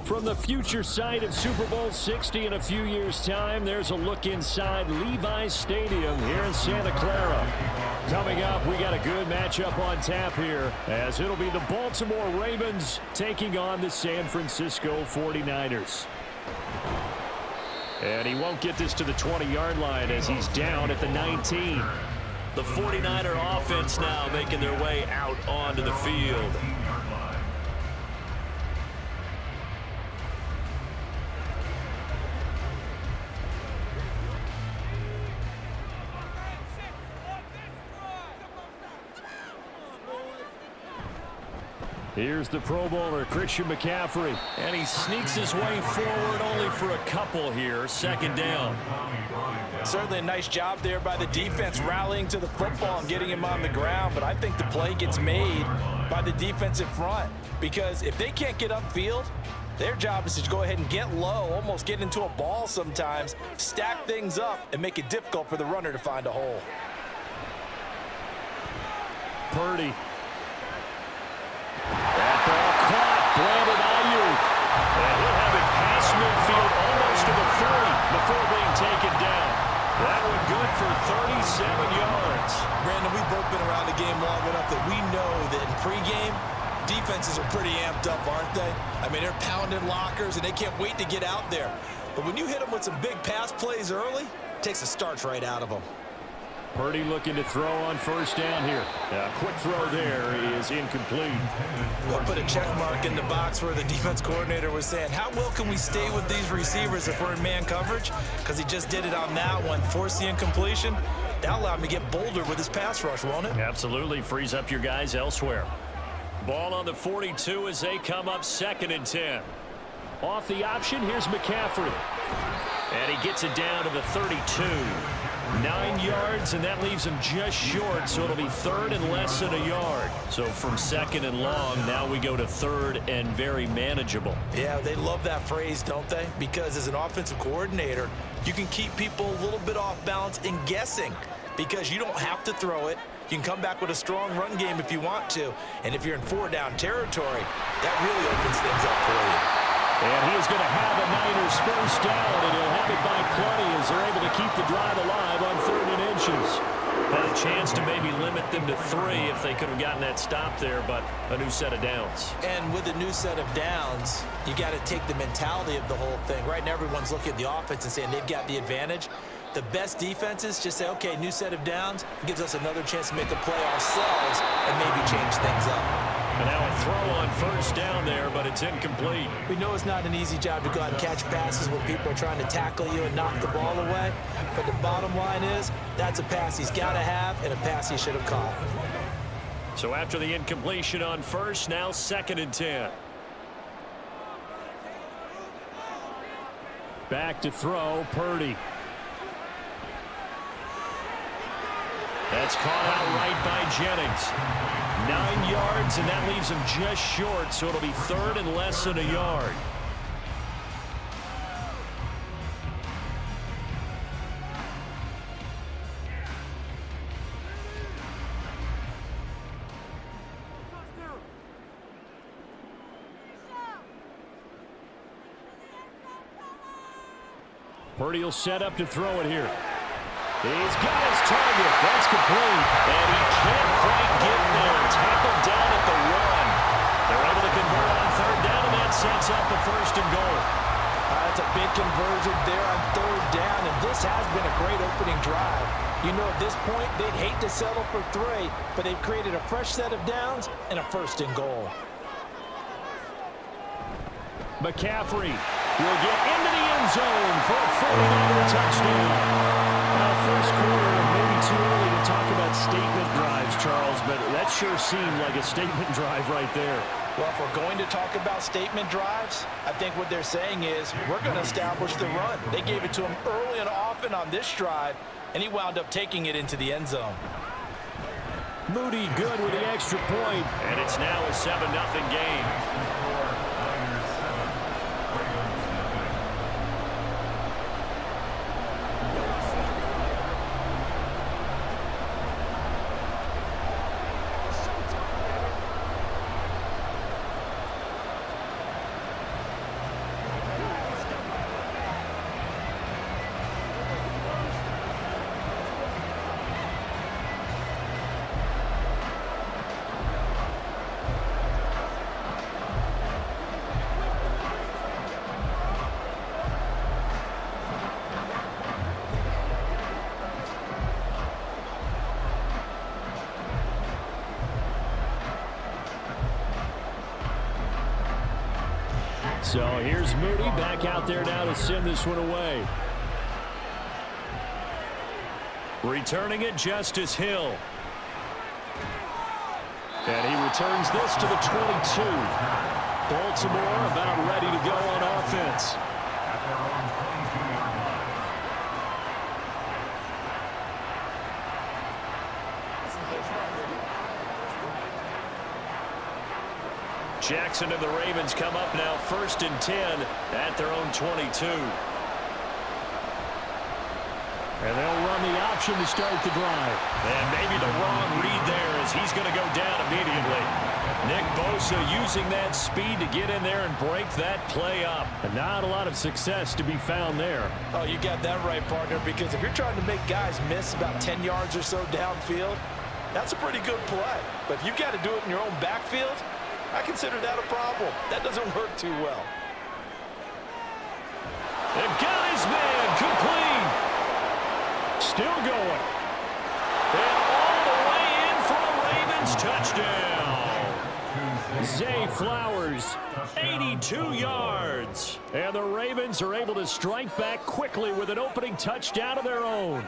From the future site of Super Bowl 60 in a few years' time, there's a look inside Levi's Stadium here in Santa Clara. Coming up, we got a good matchup on tap here, as it'll be the Baltimore Ravens taking on the San Francisco 49ers. And he won't get this to the 20-yard line as he's down at the 19. The 49er offense now making their way out onto the field. Here's the Pro Bowler, Christian McCaffrey. And he sneaks his way forward only for a couple here. Second down. Certainly a nice job there by the defense rallying to the football and getting him on the ground. But I think the play gets made by the defensive front. Because if they can't get upfield, their job is to go ahead and get low, almost get into a ball sometimes, stack things up, and make it difficult for the runner to find a hole. Purdy. That ball caught. Brandon Ayuk. And he'll have it past midfield almost to the 30 before being taken down. That one good for 37 yards. Brandon, we've both been around the game long enough that we know that in pregame, defenses are pretty amped up, aren't they? I mean, they're pounding lockers, and they can't wait to get out there. But when you hit them with some big pass plays early, it takes the starch right out of them. Purdy looking to throw on first down here. A quick throw there is incomplete. We'll put a check mark in the box where the defense coordinator was saying, how well can we stay with these receivers if we're in man coverage? Because he just did it on that one, forced the incompletion. That'll allow him to get bolder with his pass rush, won't it? Absolutely. Frees up your guys elsewhere. Ball on the 42 as they come up 2nd and 10. Off the option, here's McCaffrey. And he gets it down to the 32. 9 yards, and that leaves him just short, so it'll be 3rd and less than a yard. So from 2nd and long, now we go to 3rd and very manageable. Yeah, they love that phrase, don't they? Because as an offensive coordinator, you can keep people a little bit off balance and guessing because you don't have to throw it. You can come back with a strong run game if you want to. And if you're in 4-down territory, that really opens things up for you. And he is going to have a Niners first down, and he'll have it by plenty as they're able to keep the drive alive on 3rd and inches. Had a chance to maybe limit them to 3 if they could have gotten that stop there, but a new set of downs. And with a new set of downs, you got to take the mentality of the whole thing. Right now, everyone's looking at the offense and saying they've got the advantage. The best defenses just say, okay, new set of downs. It gives us another chance to make a play ourselves and maybe change things up. And now a throw on first down there, but it's incomplete. We know it's not an easy job to go out and catch passes when people are trying to tackle you and knock the ball away. But the bottom line is, that's a pass he's got to have and a pass he should have caught. So after the incompletion on first, now 2nd and 10. Back to throw, Purdy. That's caught out right by Jennings. 9 yards, and that leaves him just short, so it'll be 3rd and less than a yard. Purdy will set up to throw it here. He's got his target. That's complete. And he can't quite get there. Tackled down at the 1. They're able to convert on 3rd down, and that sets up the 1st and goal. That's a big conversion there on 3rd down, and this has been a great opening drive. You know, at this point, they'd hate to settle for 3, but they've created a fresh set of downs and a 1st and goal. McCaffrey will get into the end zone for a 49er touchdown. Now, first quarter, maybe too early to talk about statement drives, Charles, but that sure seemed like a statement drive right there. Well, if we're going to talk about statement drives, I think what they're saying is we're going to establish the run. They gave it to him early and often on this drive, and he wound up taking it into the end zone. Moody good with the extra point, and it's now a 7-0 game. So here's Moody back out there now to send this one away. Returning it, Justice Hill. And he returns this to the 22. Baltimore about ready to go on offense. Jackson and the Ravens come up now 1st and 10 at their own 22. And they'll run the option to start the drive. And maybe the wrong read there as he's going to go down immediately. Nick Bosa using that speed to get in there and break that play up. And not a lot of success to be found there. Oh, you got that right, partner, because if you're trying to make guys miss about 10 yards or so downfield, that's a pretty good play. But if you got to do it in your own backfield, I consider that a problem. That doesn't work too well. They've got his man complete. Still going. And all the way in for a Ravens touchdown. Zay Flowers, 82 yards. and the Ravens are able to strike back quickly with an opening touchdown of their own.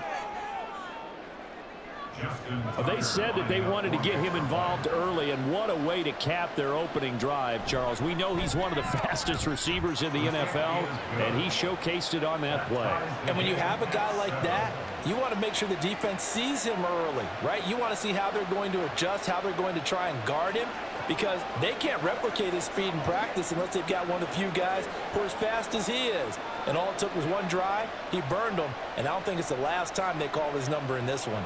They said that they wanted to get him involved early, and what a way to cap their opening drive, Charles. We know he's one of the fastest receivers in the NFL, and he showcased it on that play. And when you have a guy like that, you want to make sure the defense sees him early, right? You want to see how they're going to adjust, how they're going to try and guard him, because they can't replicate his speed in practice unless they've got one of the few guys who are as fast as he is. And all it took was one drive. He burned them, and I don't think it's the last time they call his number in this one.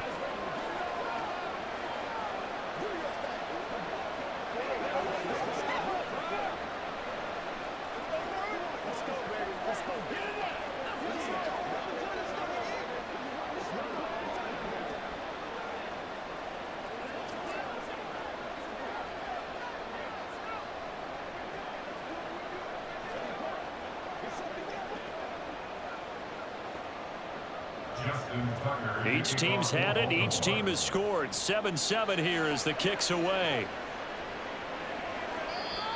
Each team's had it. Each team has scored. 7-7 here as the kick's away.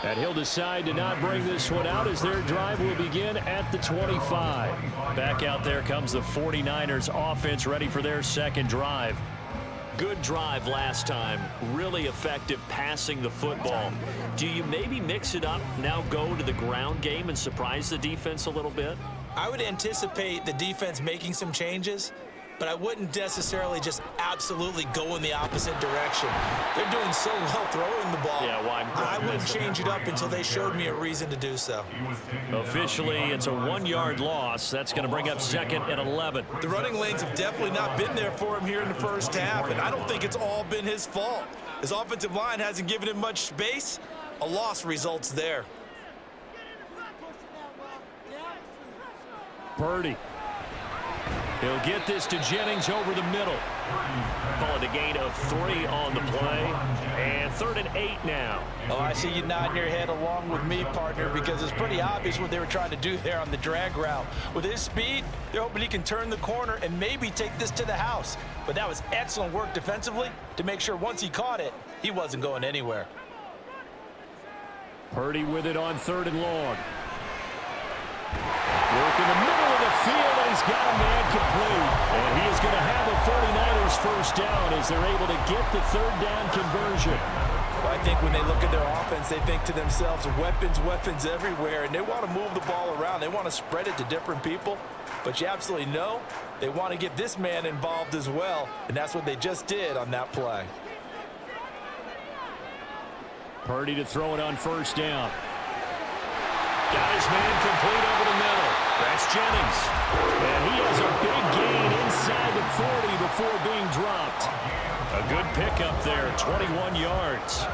And he'll decide to not bring this one out as their drive will begin at the 25. Back out there comes the 49ers offense ready for their second drive. Good drive last time. Really effective passing the football. Do you maybe mix it up, now go to the ground game and surprise the defense a little bit? I would anticipate the defense making some changes, but I wouldn't necessarily just absolutely go in the opposite direction. They're doing so well throwing the ball. Yeah, well, I wouldn't change it up until they showed me a reason to do so. Officially, it's a 1-yard loss. That's going to bring up 2nd and 11. The running lanes have definitely not been there for him here in the first half, and I don't think it's all been his fault. His offensive line hasn't given him much space. A loss results there. Purdy. He'll get this to Jennings over the middle. Call it a gain of 3 on the play. And 3rd and 8 now. Oh, I see you nodding your head along with me, partner, because it's pretty obvious what they were trying to do there on the drag route. With his speed, they're hoping he can turn the corner and maybe take this to the house. But that was excellent work defensively to make sure once he caught it, he wasn't going anywhere. Purdy with it on 3rd and long. Work in the middle of the field, and he's got a man complete. And he is going to have a 49ers first down as they're able to get the 3rd down conversion. Well, I think when they look at their offense, they think to themselves, weapons everywhere, and they want to move the ball around. They want to spread it to different people. But you absolutely know they want to get this man involved as well, and that's what they just did on that play. Purdy to throw it on 1st down. Got his man complete over the middle. That's Jennings. And he has a big gain inside the 40 before being dropped. A good pickup there, 21 yards.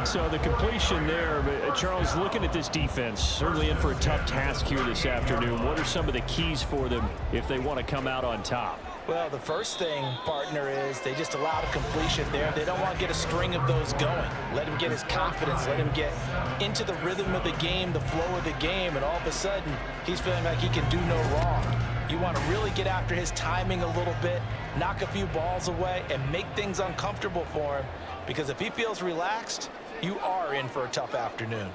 So the completion there, Charles, looking at this defense, certainly in for a tough task here this afternoon. What are some of the keys for them if they want to come out on top? Well, the first thing, partner, is they just allow the completion there. They don't want to get a string of those going. Let him get his confidence. Let him get into the rhythm of the game, the flow of the game, and all of a sudden, he's feeling like he can do no wrong. You want to really get after his timing a little bit, knock a few balls away, and make things uncomfortable for him, because if he feels relaxed, you are in for a tough afternoon.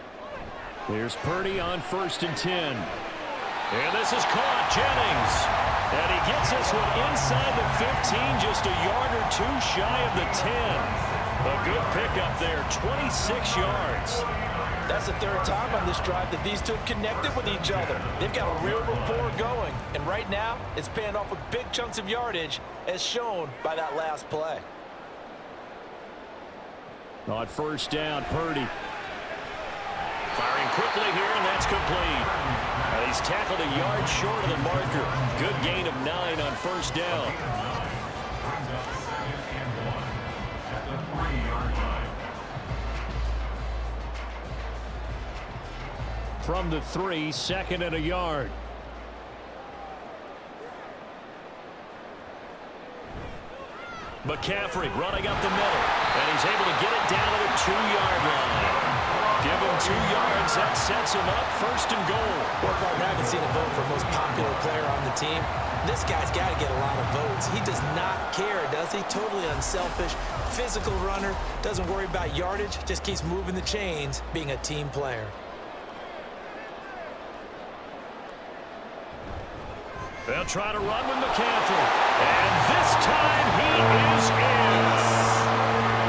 Here's Purdy on 1st and 10. And this is caught. Jennings. And he gets this one inside the 15, just a yard or two shy of the 10. A good pickup there, 26 yards. That's the third time on this drive that these two have connected with each other. They've got a real rapport going. And right now, it's paying off with big chunks of yardage, as shown by that last play. On 1st down, Purdy. Firing quickly here, and that's complete. He's tackled a yard short of the marker. Good gain of 9 on 1st down. From the 3, 2nd and a yard. McCaffrey running up the middle, and he's able to get it down to the 2-yard line. Give him 2 yards. That sets him up 1st and goal. Well, partner, I haven't seen a vote for most popular player on the team. This guy's got to get a lot of votes. He does not care, does he? Totally unselfish, physical runner, doesn't worry about yardage, just keeps moving the chains, being a team player. They'll try to run with McCaffrey. And this time he is in.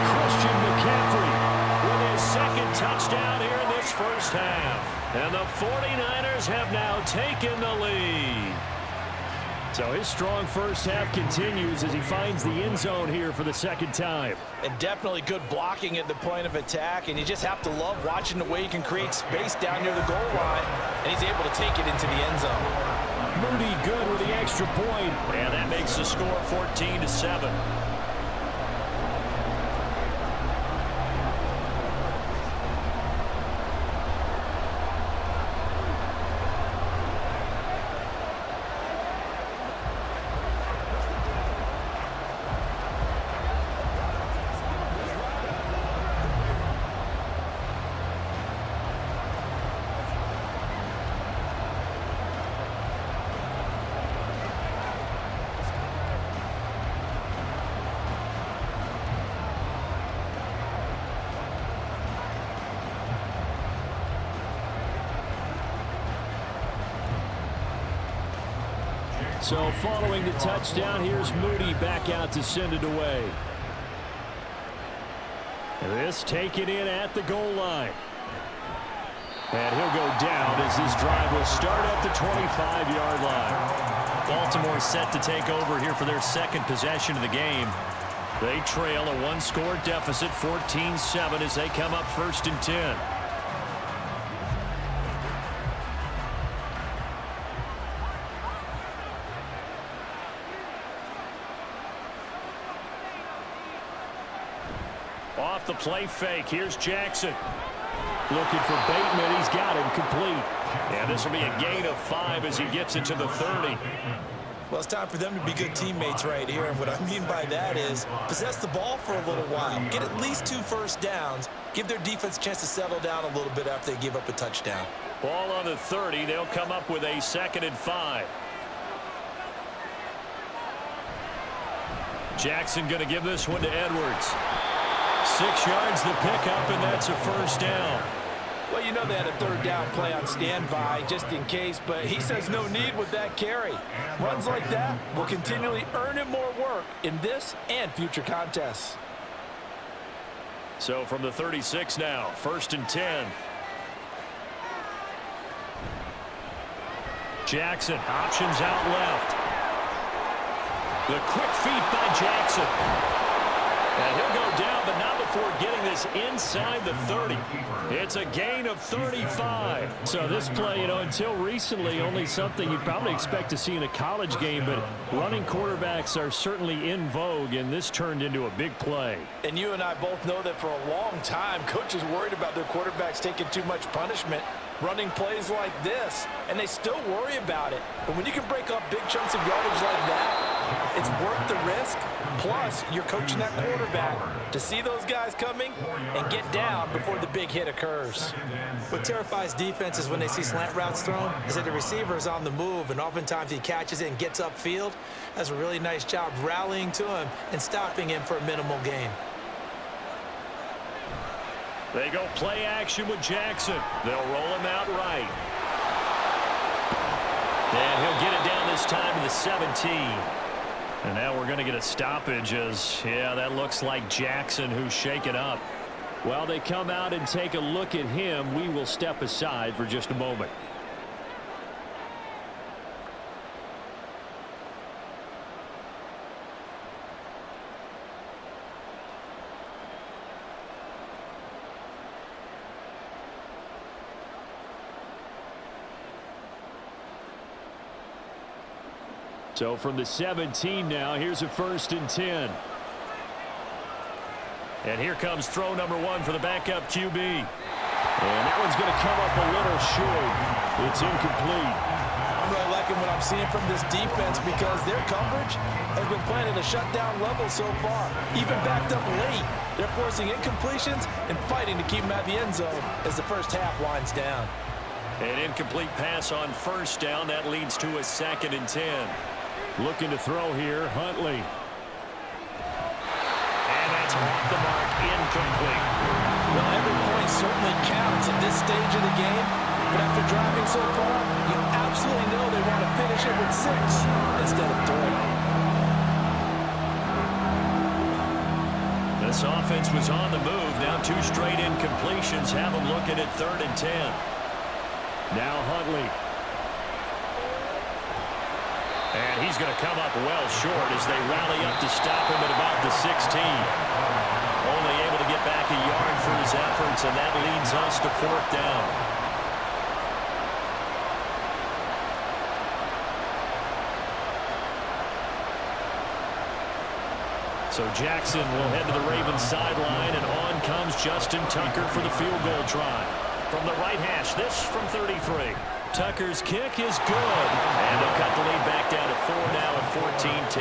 Christian McCaffrey with his 2nd touchdown here in this 1st half. And the 49ers have now taken the lead. So his strong 1st half continues as he finds the end zone here for the 2nd time. And definitely good blocking at the point of attack. And you just have to love watching the way he can create space down near the goal line. And he's able to take it into the end zone. Moody good with the extra point. And that makes the score 14-7. So following the touchdown, here's Moody back out to send it away. This taken in at the goal line. And he'll go down as this drive will start at the 25-yard line. Baltimore set to take over here for their 2nd possession of the game. They trail a 1-score deficit, 14-7, as they come up 1st and 10. Off the play fake. Here's Jackson. Looking for Bateman. He's got him complete. And this will be a gain of 5 as he gets it to the 30. Well, it's time for them to be good teammates right here. And what I mean by that is possess the ball for a little while. Get at least 2 first downs. Give their defense a chance to settle down a little bit after they give up a touchdown. Ball on the 30. They'll come up with a 2nd and 5. Jackson going to give this one to Edwards. 6 yards the pickup, and that's a 1st down. Well, you know they had a 3rd down play on standby just in case, but he says no need with that carry. Runs like that will continually earn him more work in this and future contests. So from the 36 now, 1st and 10. Jackson, options out left. The quick feet by Jackson. And he'll go down, but not before getting this inside the 30. It's a gain of 35. So this play, until recently, only something you'd probably expect to see in a college game, but running quarterbacks are certainly in vogue, and this turned into a big play. And you and I both know that for a long time, coaches worried about their quarterbacks taking too much punishment, running plays like this, and they still worry about it. But when you can break up big chunks of yardage like that, it's worth the risk. Plus, you're coaching that quarterback to see those guys coming and get down before the big hit occurs. What terrifies defenses when they see slant routes thrown is that the receiver is on the move, and oftentimes he catches it and gets upfield. Does a really nice job rallying to him and stopping him for a minimal gain. They go play action with Jackson. They'll roll him out right. And he'll get it down this time to the 17. And now we're going to get a stoppage as, yeah, that looks like Jackson who's shaken up. While they come out and take a look at him, we will step aside for just a moment. So from the 17 now, here's a 1st and 10. And here comes throw number 1 for the backup QB. And that one's going to come up a little short. It's incomplete. I'm really liking what I'm seeing from this defense because their coverage has been playing at a shutdown level so far. Even backed up late, they're forcing incompletions and fighting to keep them out of the end zone as the first half winds down. An incomplete pass on 1st down. That leads to a 2nd and 10. Looking to throw here, Huntley. And that's off the mark, incomplete. Well, every point certainly counts at this stage of the game, but after driving so far, you absolutely know they want to finish it with 6 instead of 3. This offense was on the move. Now 2 straight incompletions have them looking at 3rd and 10. Now Huntley. And he's going to come up well short as they rally up to stop him at about the 16. Only able to get back a yard for his efforts, and that leads us to 4th down. So Jackson will head to the Ravens sideline, and on comes Justin Tucker for the field goal try. From the right hash, this from 33. Tucker's kick is good. And they'll cut the lead back down to 4 now at 14-10.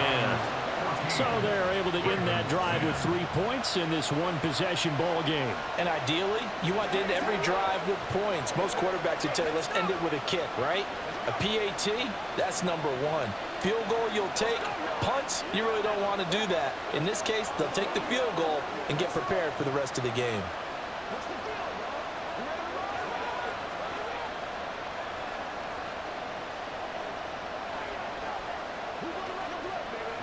So they're able to end that drive with 3 points in this one-possession ball game. And ideally, you want to end every drive with points. Most quarterbacks would tell you, let's end it with a kick, right? A PAT, that's number 1. Field goal you'll take. Punts, you really don't want to do that. In this case, they'll take the field goal and get prepared for the rest of the game.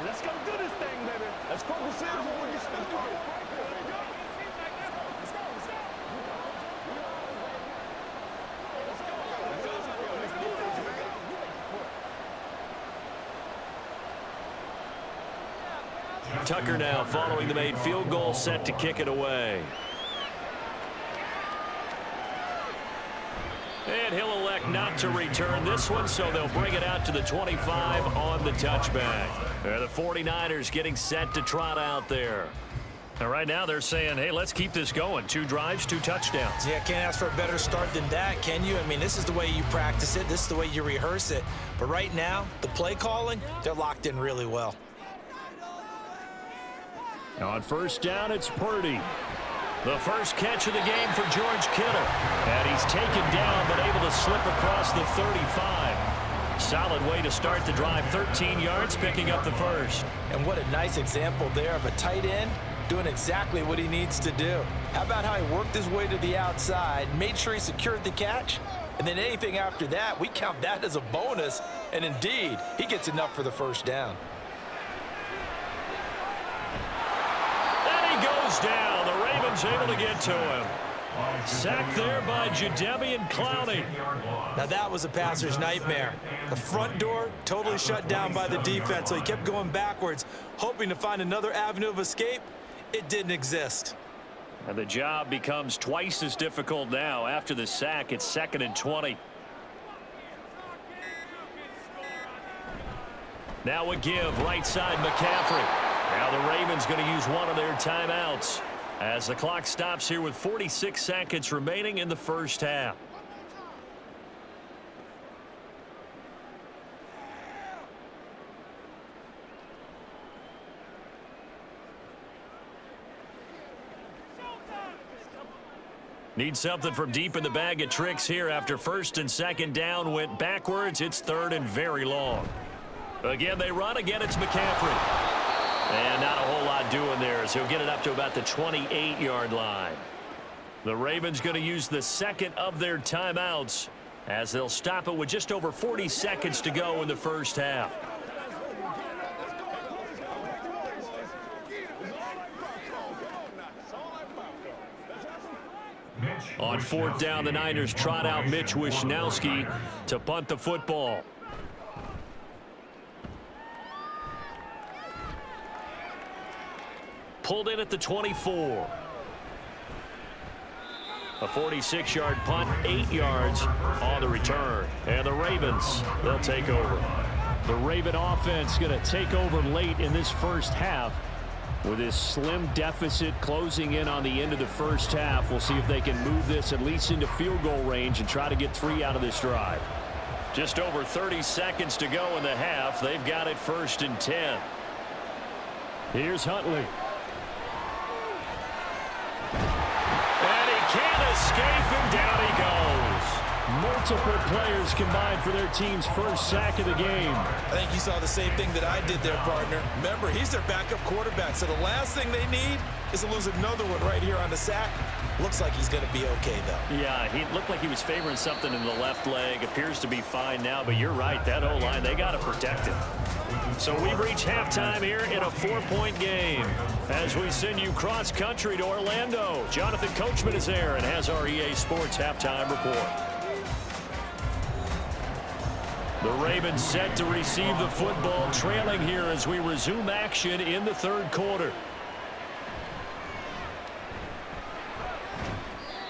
Let's go do this thing, baby. Let's focus in before we get started. Tucker now following the made field goal, set to kick it away. And he'll elect not to return this one, so they'll bring it out to the 25 on the touchback. The 49ers getting set to trot out there. And right now they're saying, hey, let's keep this going. 2 drives, 2 touchdowns. Yeah, can't ask for a better start than that, can you? I mean, this is the way you practice it. This is the way you rehearse it. But right now, the play calling, they're locked in really well. On 1st down, it's Purdy. The first catch of the game for George Kittle. And he's taken down, but able to slip across the 35. Solid way to start the drive. 13 yards, picking up the first. And what a nice example there of a tight end doing exactly what he needs to do. How about how he worked his way to the outside, made sure he secured the catch, and then anything after that, we count that as a bonus. And indeed, he gets enough for the first down. And he goes down. The Ravens able to get to him. Sacked there by Jadeveon Clowney. Now that was a passer's nightmare. The front door totally shut down by the defense, so he kept going backwards, hoping to find another avenue of escape. It didn't exist. And the job becomes twice as difficult now. After the sack, it's 2nd and 20. Now a give, right side McCaffrey. Now the Ravens going to use one of their timeouts as the clock stops here with 46 seconds remaining in the first half. Need something from deep in the bag of tricks here after 1st and 2nd down went backwards. It's 3rd and very long. Again, they run. Again, it's McCaffrey. And not a whole lot doing there as he'll get it up to about the 28-yard line. The Ravens going to use the second of their timeouts as they'll stop it with just over 40 seconds to go in the first half. On fourth down, the Niners trot out Mitch Wishnowsky to punt the football. Pulled in at the 24. A 46-yard punt, 8 yards on the return. And the Ravens, they'll take over. The Raven offense going to take over late in this first half. With this slim deficit closing in on the end of the first half, we'll see if they can move this at least into field goal range and try to get 3 out of this drive. Just over 30 seconds to go in the half. They've got it 1st and 10. Here's Huntley. And he can't escape, and down he goes. Multiple players combined for their team's first sack of the game. I think you saw the same thing that I did there, partner. Remember, he's their backup quarterback, so the last thing they need is to lose another one right here on the sack. Looks like he's going to be okay, though. Yeah, he looked like he was favoring something in the left leg. Appears to be fine now, but you're right. That O-line, they got to protect him. So we've reached halftime here in a 4-point game. As we send you cross-country to Orlando, Jonathan Coachman is there and has our EA Sports halftime report. The Ravens set to receive the football, trailing here as we resume action in the third quarter.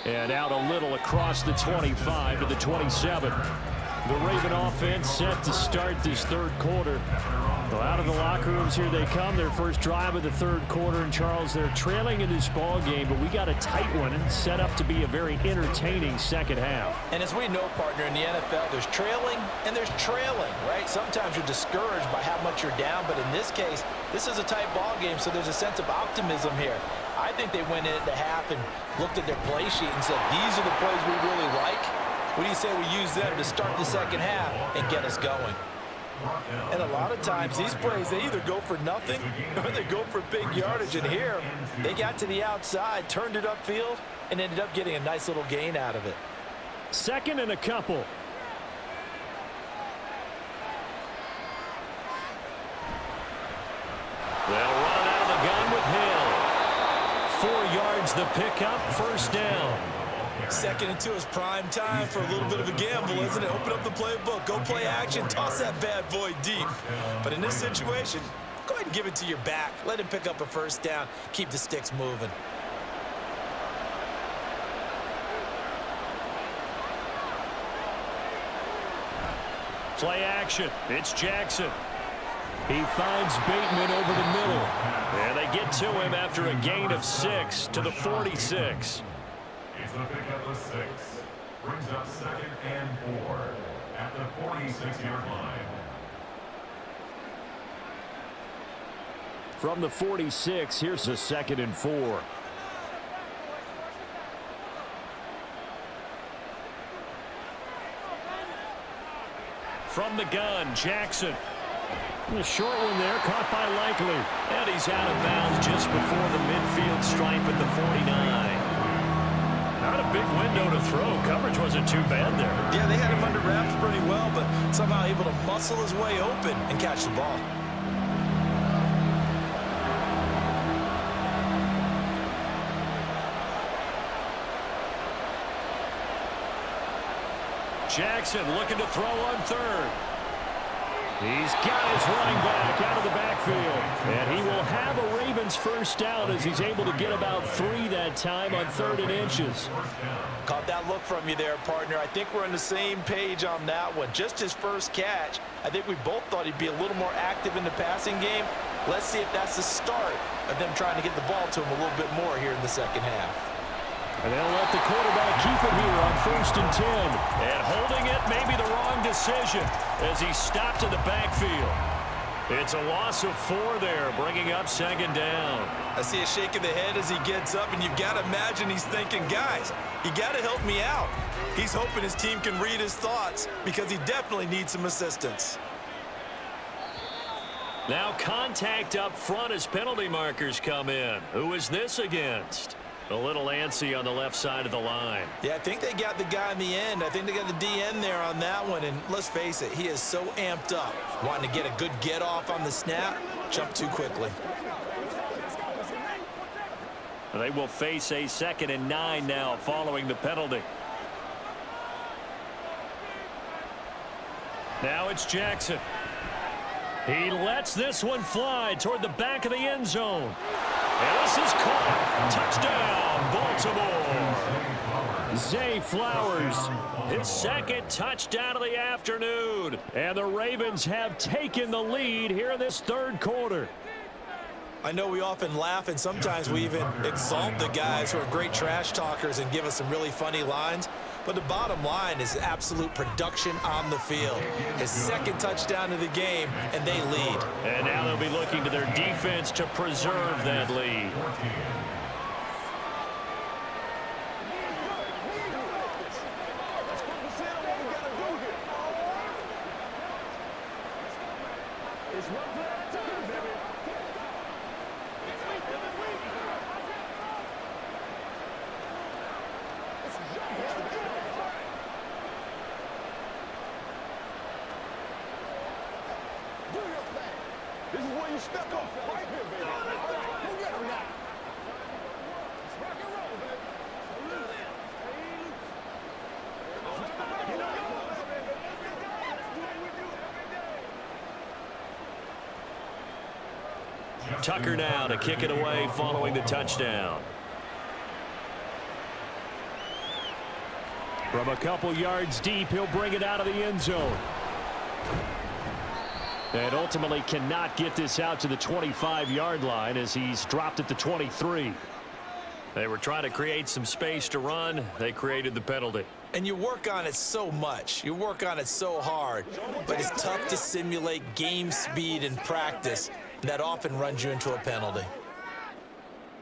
And out a little across the 25 to the 27. The Raven offense set to start this third quarter. Well, out of the locker rooms here they come. Their first drive of the third quarter. And Charles, they're trailing in this ball game, but we got a tight one set up to be a very entertaining second half. And as we know, partner, in the NFL, there's trailing and there's trailing, right? Sometimes you're discouraged by how much you're down, but in this case, this is a tight ball game, so there's a sense of optimism here. I think they went in at the half and looked at their play sheet and said, these are the plays we really like. What do you say we use them to start the second half and get us going? And a lot of times, these plays, they either go for nothing or they go for big yardage. And here, they got to the outside, turned it upfield, and ended up getting a nice little gain out of it. Second and a couple. They'll run out of the gun with Hill. 4 yards the pickup, first down. Second and 2 is prime time for a little bit of a gamble, isn't it? Open up the playbook, go play action, toss that bad boy deep. But in this situation, go ahead and give it to your back. Let him pick up a first down. Keep the sticks moving. Play action. It's Jackson. He finds Bateman over the middle. And they get to him after a gain of 6 to the 46. It's a pickup of 6. Brings up 2nd and 4 at the 46-yard line. From the 46, here's a 2nd and 4. From the gun, Jackson. A short one there, caught by Likely. And he's out of bounds just before the midfield stripe at the 49. Not a big window to throw. Coverage wasn't too bad there. Yeah, they had him under wraps pretty well, but somehow able to muscle his way open and catch the ball. Jackson looking to throw on third. He's got his running back out of the backfield. And he will have a Ravens first down as he's able to get about 3 that time on 3rd and inches. Caught that look from you there, partner. I think we're on the same page on that one. Just his first catch. I think we both thought he'd be a little more active in the passing game. Let's see if that's the start of them trying to get the ball to him a little bit more here in the second half. And they'll let the quarterback keep it here on 1st and 10. And holding it may be the wrong decision as he stopped in the backfield. It's a loss of 4 there, bringing up 2nd down. I see a shake of the head as he gets up, and you've got to imagine he's thinking, guys, you got to help me out. He's hoping his team can read his thoughts because he definitely needs some assistance. Now contact up front as penalty markers come in. Who is this against? A little antsy on the left side of the line. Yeah, I think they got the guy in the end. I think they got the DN there on that one. And let's face it, he is so amped up. Wanting to get a good get off on the snap, jump too quickly. They will face a 2nd and 9 now following the penalty. Now it's Jackson. He lets this one fly toward the back of the end zone. And this is caught. Touchdown, Baltimore. Zay Flowers, his 2nd touchdown of the afternoon. And the Ravens have taken the lead here in this 3rd quarter. I know we often laugh, and sometimes we even exalt the guys who are great trash talkers and give us some really funny lines. But the bottom line is absolute production on the field. His 2nd touchdown of the game, and they lead. And now they'll be looking to their defense to preserve that lead. This is where you step up right here, baby. Go get him now. Let's rock and roll, baby. Tucker now to kick it away following the touchdown. From a couple yards deep, he'll bring it out of the end zone. And ultimately cannot get this out to the 25-yard line as he's dropped at the 23. They were trying to create some space to run. They created the penalty. And you work on it so much. You work on it so hard. But it's tough to simulate game speed in practice. That often runs you into a penalty.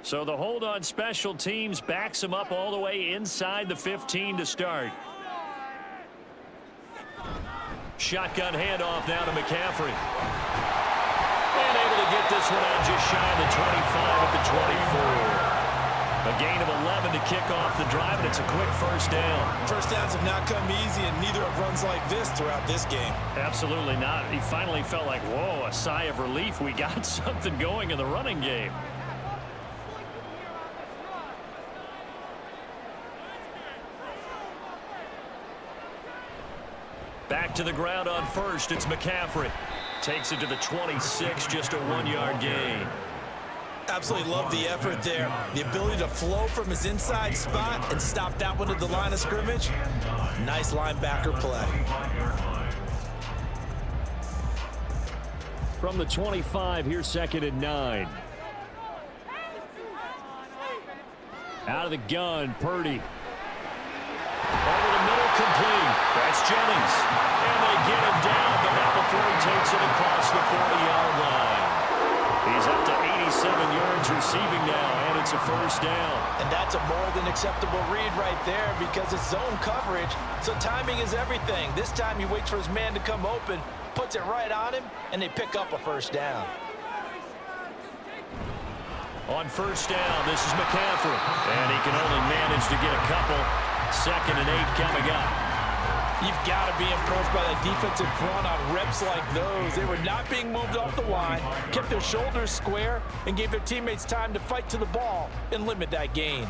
So the hold on special teams backs him up all the way inside the 15 to start. Shotgun handoff now to McCaffrey. And able to get this one out just shy of the 25 at the 24. A gain of 11 to kick off the drive, and it's a quick first down. First downs have not come easy, and neither have runs like this throughout this game. Absolutely not. He finally felt like, whoa, a sigh of relief. We got something going in the running game. Back to the ground on first. It's McCaffrey. Takes it to the 26, just a 1-yard gain. Absolutely love the effort there. The ability to flow from his inside spot and stop that one at the line of scrimmage. Nice linebacker play. From the 25, here's 2nd and 9. Out of the gun, Purdy. Over the middle, complete. That's Jennings. And they get him down, but not before he takes it across the 40-yard line. He's up to 87 yards receiving now, and it's a first down. And that's a more than acceptable read right there because it's zone coverage, so timing is everything. This time he waits for his man to come open, puts it right on him, and they pick up a first down. On first down, this is McCaffrey. And he can only manage to get a couple. 2nd and 8 coming up. You've got to be impressed by that defensive front on reps like those. They were not being moved off the line, kept their shoulders square, and gave their teammates time to fight to the ball and limit that gain.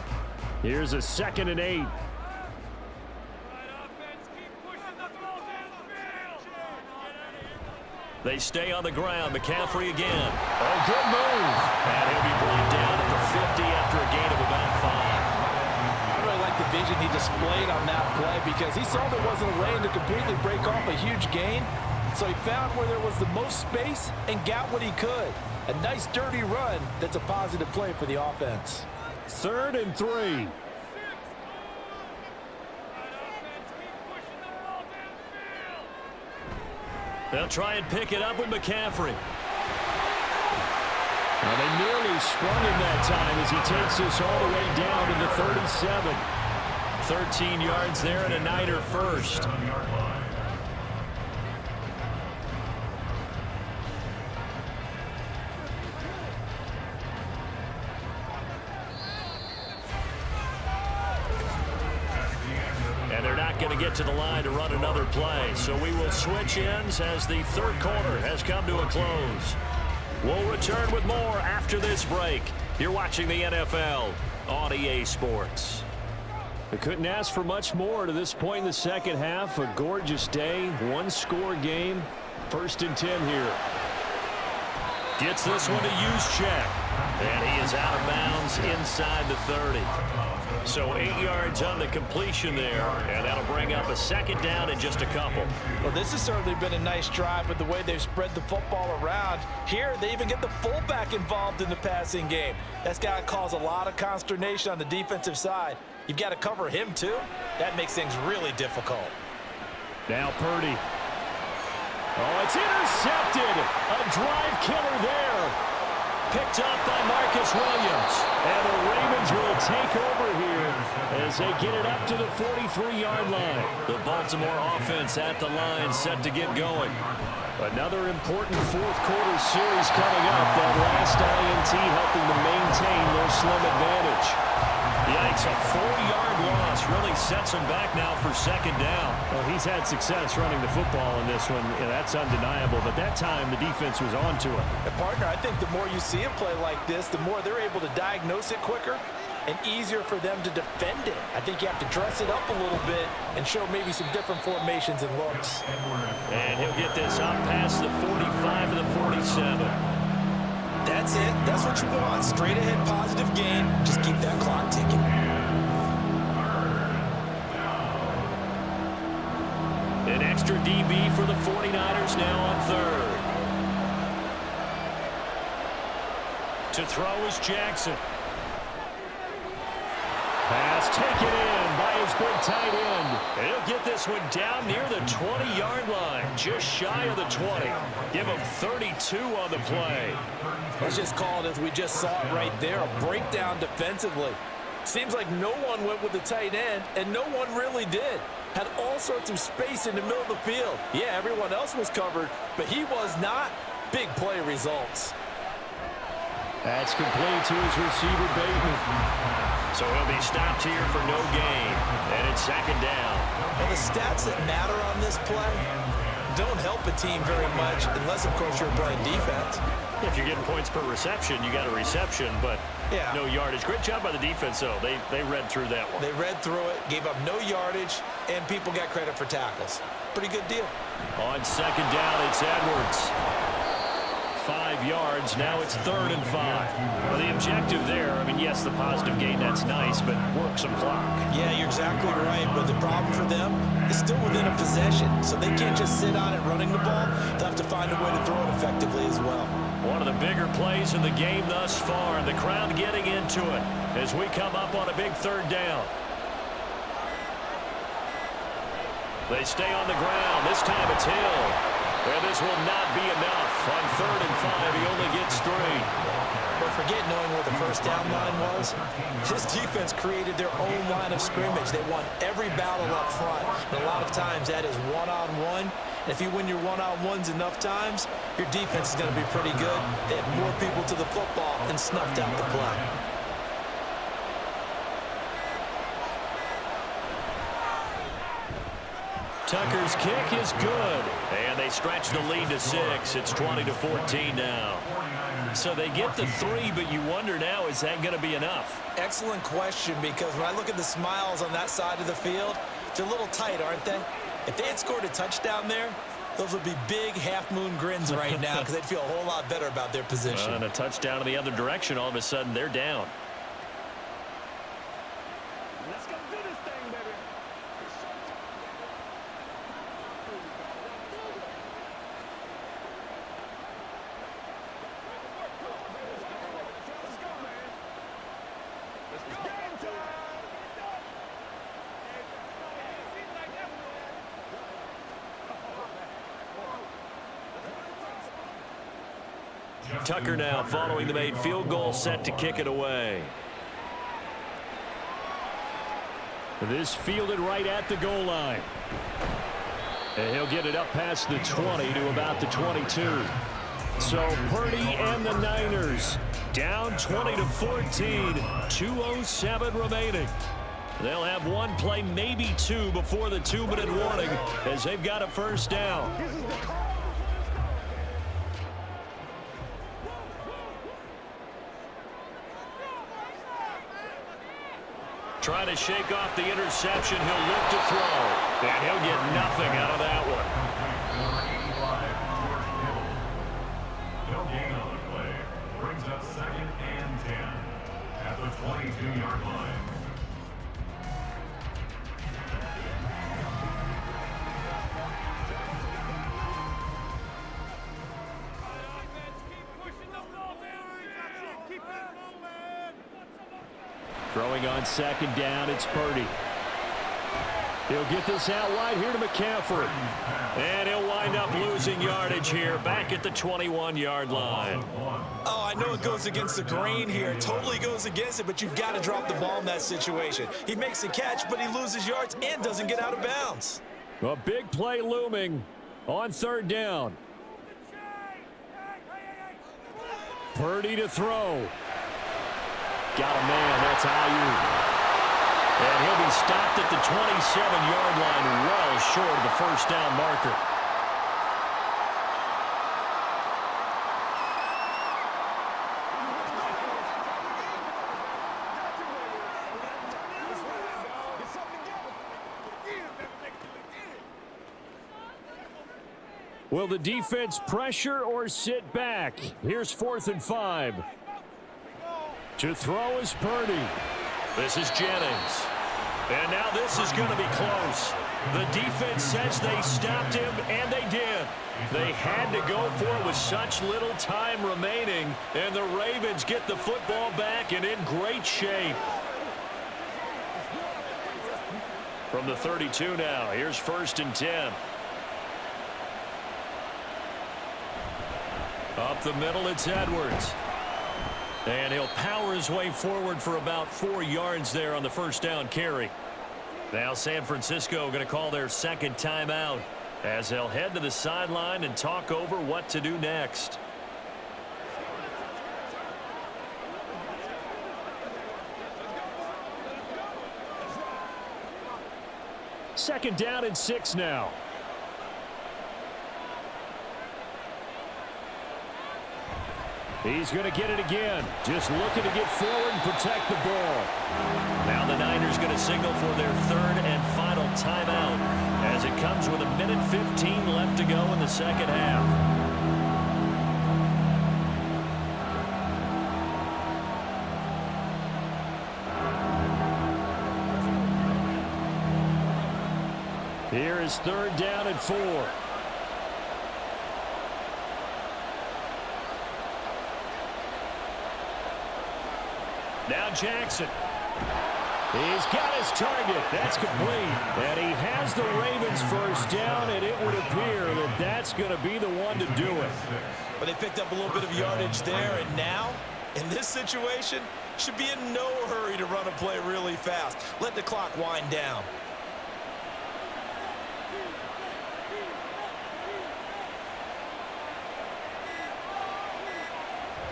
Here's a 2nd and 8. They stay on the ground. McCaffrey again. Oh, good move. And he'll be brought down at the 50 after a gain of about 5. I really like the vision he displayed on that play because he saw there wasn't a lane to completely break off a huge gain. So he found where there was the most space and got what he could. A nice dirty run that's a positive play for the offense. 3rd and 3. They'll try and pick it up with McCaffrey. Well, they nearly sprung him that time as he takes this all the way down to the 37. 13 yards there and a Niner first. get to the line to run another play. So we will switch ends as the third quarter has come to a close. We'll return with more after this break. You're watching the NFL on EA Sports. I couldn't ask for much more to this point in the second half. A gorgeous day, one-score game. 1st and 10 here. Gets this one to Juszczyk. And he is out of bounds inside the 30. So 8 yards on the completion there, and that'll bring up a second down in just a couple. Well, this has certainly been a nice drive with the way they've spread the football around. Here, they even get the fullback involved in the passing game. That's got to cause a lot of consternation on the defensive side. You've got to cover him, too. That makes things really difficult. Now Purdy. Oh, it's intercepted. A drive killer there. Picked up by Marcus Williams. And the Ravens will take over here as they get it up to the 43-yard line. The Baltimore offense at the line, set to get going. Another important fourth quarter series coming up. That last INT helping to maintain their slim advantage. Yikes, a 4-yard loss really sets him back now for second down. Well, he's had success running the football in this one. Yeah, that's undeniable. But that time, the defense was on to him. And partner, I think the more you see a play like this, the more they're able to diagnose it quicker and easier for them to defend it. I think you have to dress it up a little bit and show maybe some different formations and looks. And he'll get this up past the 45 to the 47. That's it. That's what you want. Straight ahead positive gain. Just keep that clock ticking. An extra DB for the 49ers now on third. To throw is Jackson. Pass taken in by his big tight end. And he'll get this one down near the 20-yard line, just shy of the 20. Give him 32 on the play. Let's just call it as we just saw it right there, a breakdown defensively. Seems like no one went with the tight end, and no one really did. Had all sorts of space in the middle of the field. Yeah, everyone else was covered, but he was not. Big play results. That's complete to his receiver, Bateman. So he'll be stopped here for no gain, and it's second down. Well, the stats that matter on this play don't help a team very much unless, of course, you're playing defense. If you're getting points per reception, you got a reception, but no yardage. Great job by the defense, though. They read through that one. They read through it, gave up no yardage, and people got credit for tackles. Pretty good deal. On second down, it's Edwards. 5 yards. Now it's 3rd and 5. Well, the objective there, I mean, yes, the positive gain, that's nice, but work some clock. Yeah, you're exactly right, but the problem for them is still within a possession, so they can't just sit on it running the ball. They'll have to find a way to throw it effectively as well. One of the bigger plays in the game thus far, and the crowd getting into it as we come up on a big 3rd down. They stay on the ground. This time it's Hill. And this will not be enough. On 3rd and 5, he only gets 3. But forget knowing where the first down line was. This defense created their own line of scrimmage. They won every battle up front. And a lot of times that is one-on-one. And if you win your one-on-ones enough times, your defense is going to be pretty good. They had more people to the football and snuffed out the play. Tucker's kick is good. And they stretch the lead to 6. It's 20-14 now. So they get the 3, but you wonder now, is that going to be enough? Excellent question, because when I look at the smiles on that side of the field, they're a little tight, aren't they? If they had scored a touchdown there, those would be big half-moon grins right now because they'd feel a whole lot better about their position. And a touchdown in the other direction, all of a sudden they're down. Let's go do this thing, baby. Let's go, man. This is game time. Tucker now following the made field goal, set to kick it away. This fielded right at the goal line. And he'll get it up past the 20 to about the 22. So Purdy and the Niners down 20-14, 2:07 remaining. They'll have one play, maybe two, before the 2-minute warning as they've got a first down. Trying to shake off the interception. He'll look to throw, and he'll get nothing out of that one. No gain on the play. Brings up 2nd and 10 at the 22-yard line. Throwing on 2nd down, it's Purdy. He'll get this out wide here to McCaffrey. And he'll wind up losing yardage here back at the 21-yard line. Oh, I know it goes against the grain here. It totally goes against it, but you've got to drop the ball in that situation. He makes a catch, but he loses yards and doesn't get out of bounds. A big play looming on 3rd down. Purdy to throw. Got a man, that's Ayuk. And he'll be stopped at the 27-yard line, well short of the first down marker. Will the defense pressure or sit back? Here's 4th and 5. To throw is Purdy. This is Jennings. And now this is going to be close. The defense says they stopped him, and they did. They had to go for it with such little time remaining, and the Ravens get the football back and in great shape. From the 32 now, here's 1st and 10. Up the middle, it's Edwards. And he'll power his way forward for about 4 yards there on the first down carry. Now San Francisco going to call their 2nd timeout as they'll head to the sideline and talk over what to do next. Second down and 6 now. He's going to get it again. Just looking to get forward and protect the ball. Now the Niners going to signal for their 3rd and final timeout as it comes with 1:15 left to go in the second half. Here is 3rd down and 4. Now Jackson. He's got his target. That's complete. And he has the Ravens first down, and it would appear that that's going to be the one to do it. But they picked up a little bit of yardage there, and now, in this situation, should be in no hurry to run a play really fast. Let the clock wind down.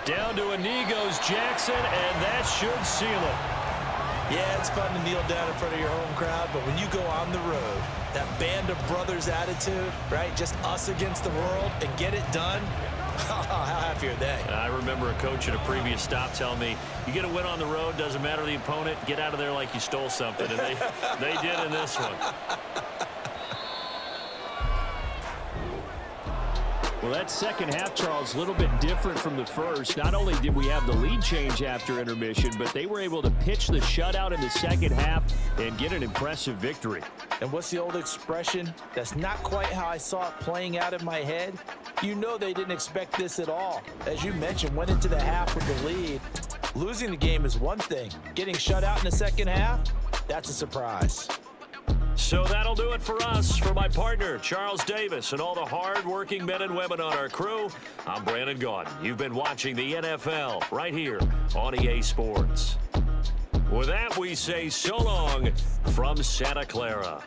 Down to a knee goes Jackson, and that should seal it. Yeah, it's fun to kneel down in front of your home crowd, but when you go on the road, that band of brothers attitude, right? Just us against the world and get it done. How happy are they? I remember a coach at a previous stop telling me, you get a win on the road, doesn't matter the opponent, get out of there like you stole something. And they did in this one. Well, that second half, Charles, a little bit different from the first. Not only did we have the lead change after intermission, but they were able to pitch the shutout in the second half and get an impressive victory. And what's the old expression? That's not quite how I saw it playing out in my head. You know they didn't expect this at all. As you mentioned, went into the half with the lead. Losing the game is one thing. Getting shut out in the second half, that's a surprise. So that'll do it for us. For my partner, Charles Davis, and all the hard-working men and women on our crew, I'm Brandon Gaudin. You've been watching the NFL right here on EA Sports. With that, we say so long from Santa Clara.